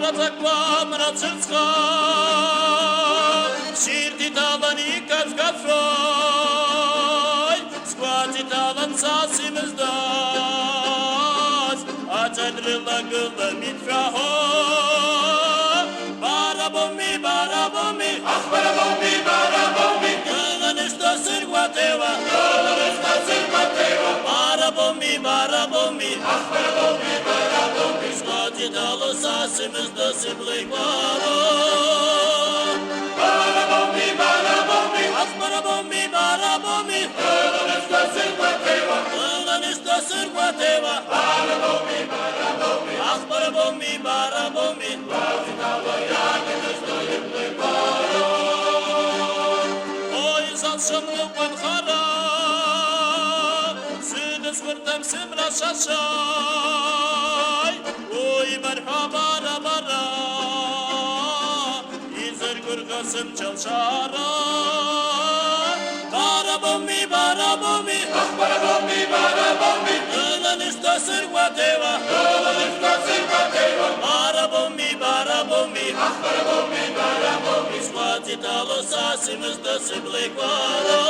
Barazakvam Ratsinska Shirti talan ikas gafroy Squati talan sasim izdas Atanrilla gulla mitraho Barabomi Barabomi Gullan ishta sirguateva Barabomi Squati talan sasim izdas Ibligvaro Barabomi Gullan ishta sirguateva Barabomi Oy zatşamlı pankhara Südüs vırtam simra şaşay Oy merhaba rabara İzer gürgasım çalşara Barabomi Gılan ishta sirguateva Barabomi Squati talo sasim izda siblikvaro